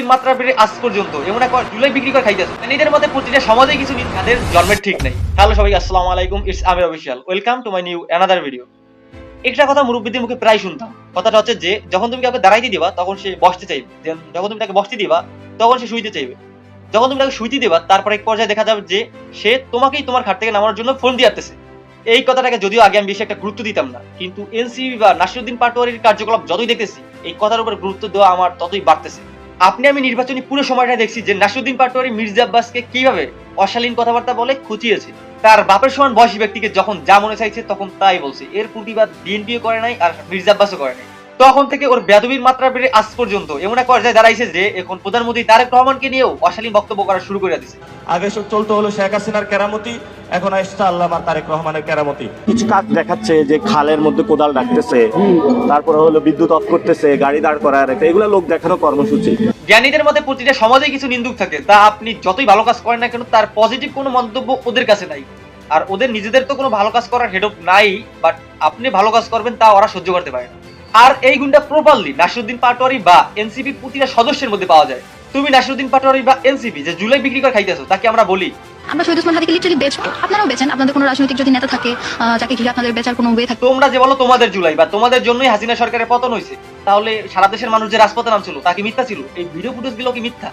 বেদবির মাত্রা বেড়ে আজ পর্যন্ত এমন এক জুলাই বিক্রি করে খাইতেছে। এদের মধ্যে প্রতিটা সমাজে কিছু তাদের জন্মের ঠিক নেই। হ্যালো সবাই, আসসালামু আলাইকুম, it's Amir official, welcome to my new another video. একটা কথা মুরব্বীদের মুখে প্রায় শুনতাম, কথাটা হচ্ছে যে যখন তুমি কাউকে দাঁড়াইতে দিবা তখন সে বসতে চাইবে, যখন তুমি তাকে বসতে দিবা তখন সে শুইতে চাইবে, যখন তুমি তাকে শুইতে দিবা তারপর এক পর্যায়ে দেখা যাবে যে সে তোমাকেই তোমার খাট থেকে নামানোর জন্য ফোন দিয়ে আসতেছে। এই কথাটাকে যদিও আগে আমি বেশি একটা গুরুত্ব দিতাম না, কিন্তু এনসিবি বা নাসিরউদ্দিন পাটোয়ারির কার্যকলাপ যতই দেখতেছি এই কথার উপর গুরুত্ব দেওয়া আমার ততই বাড়তেছে। আমি নির্বাচনী পুরো সময়টা দেখছি যে নাসিরউদ্দিন পাটোয়ারি মির্জা আব্বাসকে কিভাবে অশালীন কথাবার্তা বলে খুঁচিয়েছে। তার বাপের সমান বয়সী ব্যক্তিকে যখন যা মনে চাইছে তখন তাই বলছে। এর প্রতিবাদ বিএনপিও করে নাই আর মির্জা আব্বাসও করে নাই। তখন থেকে ওর বেদবির মাত্রা বেড়ে আজ পর্যন্ত এমন এক পর্যায়ে দাঁড়াইছে যে এখন প্রধানমন্ত্রী তারেক রহমানকে নিয়েও অশালীন বক্তব্য করা শুরু করে দিয়েছে। আগে সব চলতো হলো শেখ হাসিনার কেরামতি, এখন আসছে আল্লামা তারেক রহমানের কেরামতি। কিছু কাজ দেখাচ্ছে যে খালের মধ্যে কোদাল ডাকতেছে, তারপরে হলো বিদ্যুৎ অফ করতেছে, গাড়ি দাঁড় করায় রাখতে, এগুলো লোক দেখানো কর্মসূচি। জ্ঞানীদের মধ্যে প্রতিটা সমাজে কিছু নিন্দুক থাকে, তা আপনি যতই ভালো কাজ করেন না কেন তার পজিটিভ কোনো মন্তব্য ওদের কাছে নাই। আর ওদের নিজেদের তো কোনো ভালো কাজ করার হেড নাই, বাট আপনি ভালো কাজ করবেন তা ওরা সহ্য করতে পারে না। আর এই গুণটা প্রপারলি নাসিরউদ্দিন পাটোয়ারি বা এনসিপি প্রতিটা সদস্যের মধ্যে পাওয়া যায়। তুমি নাসিরউদ্দিন পাটোয়ারি বা এনসিপি যে জুলাই বিক্রি করে খাইতেছো তাকে আমরা বলি আমরা শহীদ ওসমান হাদিকে লিটারালি বেচবো, আপনারাও বেচেন। আপনাদের কোনো রাজনৈতিক যদি নেতা থাকে যাকে ঘিরে আপনাদের বেচার কোনো ওয়ে থাকে, তোমরা যে বলো তোমাদের জুলাই বা তোমাদের জন্যই হাসিনা সরকারের পতন হয়েছে, তাহলে সারা দেশের মানুষ যে রাজপথে নামছিল তা কি মিথ্যা ছিল? এই ভিডিও ফুটেজ গুলো কি মিথ্যা?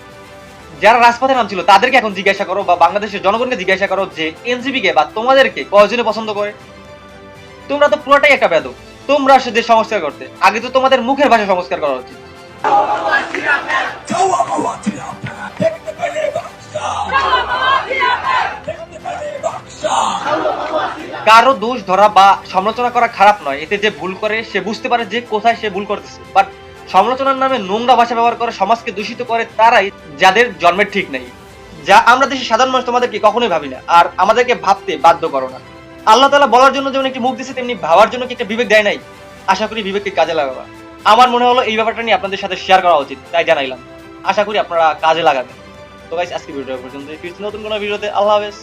যারা রাজপথে নামছিল তাদেরকে এখন জিজ্ঞাসা করো বা বাংলাদেশের জনগণকে জিজ্ঞাসা করো যে এনসিপি কে বা তোমাদেরকে কয়জনে পছন্দ করে। তোমরা তো পুরোটাই একটা বেদক। তোমরা আসলে দেশ সংস্কার করতে আগে তো তোমাদের মুখের ভাষা সংস্কার করা উচিত। কারো দোষ ধরা বা সমালোচনা করা খারাপ নয়, এতে যে ভুল করে সে বুঝতে পারে যে কোথায় সে ভুল করতেছে। বাট সমালোচনার নামে নোংরা ভাষা ব্যবহার করে সমাজকে দূষিত করে তারাই যাদের জন্মের ঠিক নেই, যা আমরা দেশের সাধারণ মানুষ তোমাদেরকে কখনোই ভাবি না আর আমাদেরকে ভাবতে বাধ্য করো না। আল্লাহ তাআলা বলার জন্য যেমন একটি মুখ দিচ্ছে তেমনি ভাবার জন্য কি একটা বিবেক দেয় নাই? আশা করি বিবেককে কাজে লাগাবা। আমার মনে হলো এই ব্যাপারটা নিয়ে আপনাদের সাথে শেয়ার করা উচিত, তাই জানাইলাম। আশা করি আপনারা কাজে লাগাবেন। তো গাইস, আজকে ভিডিওটা পর্যন্ত। নতুন কোনো ভিডিওতে আল্লাহ হাফেজ।